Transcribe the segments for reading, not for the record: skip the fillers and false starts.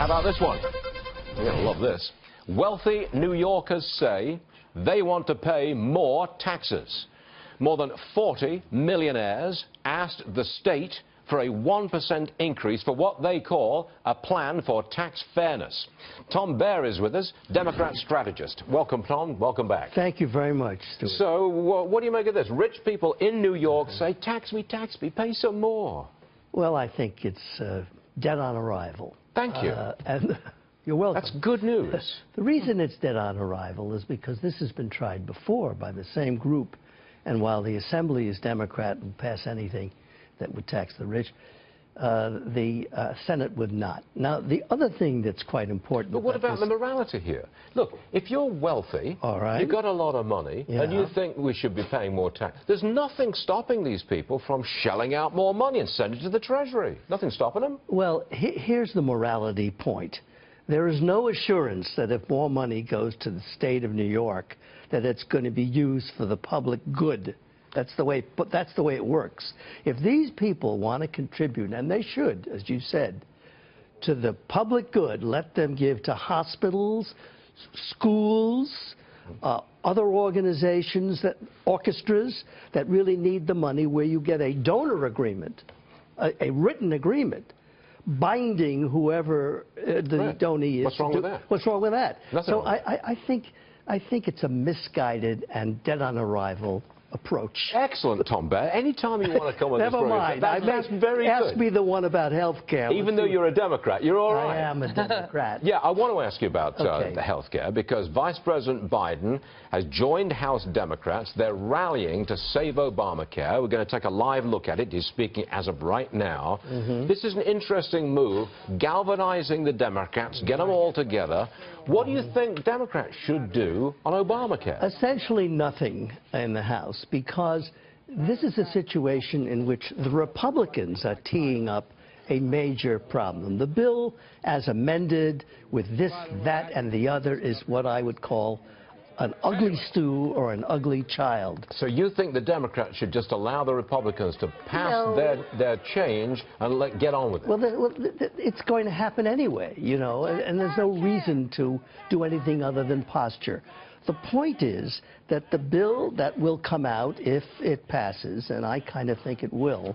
How about this one? You're going to love this. Wealthy New Yorkers say they want to pay more taxes. More than 40 millionaires asked the state for a 1% increase for what they call a plan for tax fairness. Tom Baer is with us, Democrat strategist. Welcome, Tom. Welcome back. Thank you very much, Stuart. So, what do you make of this? Rich people in New York say, tax me, pay some more. Well, I think it's dead on arrival. Thank you. And you're welcome. That's good news. The reason it's dead on arrival is because this has been tried before by the same group, and while the Assembly is Democrat and pass anything that would tax the rich, the Senate would not. Now, the other thing that's quite important... But what about the morality here? Look, if you're wealthy, all right, you've got a lot of money, and you think we should be paying more tax, there's nothing stopping these people from shelling out more money and sending it to the Treasury. Nothing stopping them. Well, here's the morality point. There is no assurance that if more money goes to the state of New York, that it's going to be used for the public good. That's the way it works. If these people want to contribute, and they should, as you said, to the public good, let them give to hospitals, schools, other organizations, orchestras that really need the money, where you get a donor agreement, a written agreement, binding whoever the donee is. What's wrong with that? What's wrong with that? Nothing So wrong. I think it's a misguided and dead on arrival approach. Excellent, Tom Baer. Anytime you want to come on this Never program, mind. that's very good. Ask me the one about health care. Even though you're a Democrat, you're all right. I am a Democrat. Yeah, I want to ask you about the health care, because Vice President Biden has joined House Democrats. They're rallying to save Obamacare. We're going to take a live look at it. He's speaking as of right now. This is an interesting move, galvanizing the Democrats, get them all together. What do you think Democrats should do on Obamacare? Essentially nothing in the House, because this is a situation in which the Republicans are teeing up a major problem. The bill, as amended, with this, that, and the other, is what I would call an ugly stew or an ugly child. So you think the Democrats should just allow the Republicans to pass their change and get on with it? Well, it's going to happen anyway, you know, and there's no reason to do anything other than posture. The point is that the bill that will come out, if it passes, and I kind of think it will,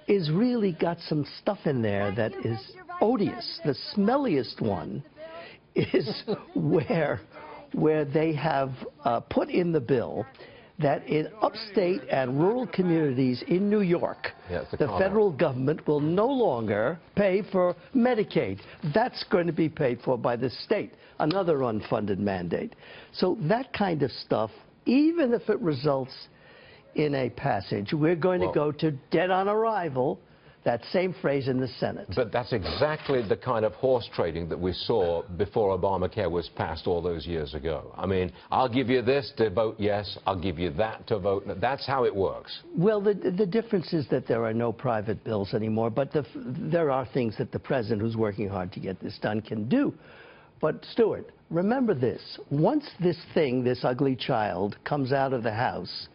is really got some stuff in there that is odious. The smelliest one is where they have put in the bill that in upstate and rural communities in New York, the federal government will no longer pay for Medicaid. That's going to be paid for by the state, another unfunded mandate. So that kind of stuff, even if it results in a passage, we're going to go to dead on arrival. That same phrase in the Senate. But that's exactly the kind of horse trading that we saw before Obamacare was passed all those years ago. I mean, I'll give you this to vote yes, I'll give you that to vote no. That's how it works. Well, the difference is that there are no private bills anymore, but there are things that the president, who's working hard to get this done, can do. But, Stuart, remember this. Once this ugly child, comes out of the House,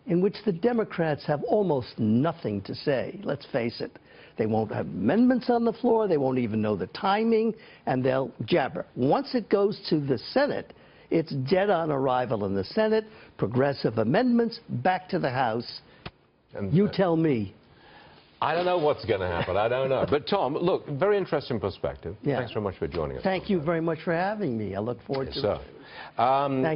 in which the Democrats have almost nothing to say, let's face it. They won't have amendments on the floor, they won't even know the timing, and they'll jabber. Once it goes to the Senate, it's dead on arrival in the Senate, progressive amendments, back to the House. And you tell me. I don't know what's going to happen. I don't know. But, Tom, look, very interesting perspective. Thanks very much for joining us. Thank you very much for having me. I look forward to it. Thank you.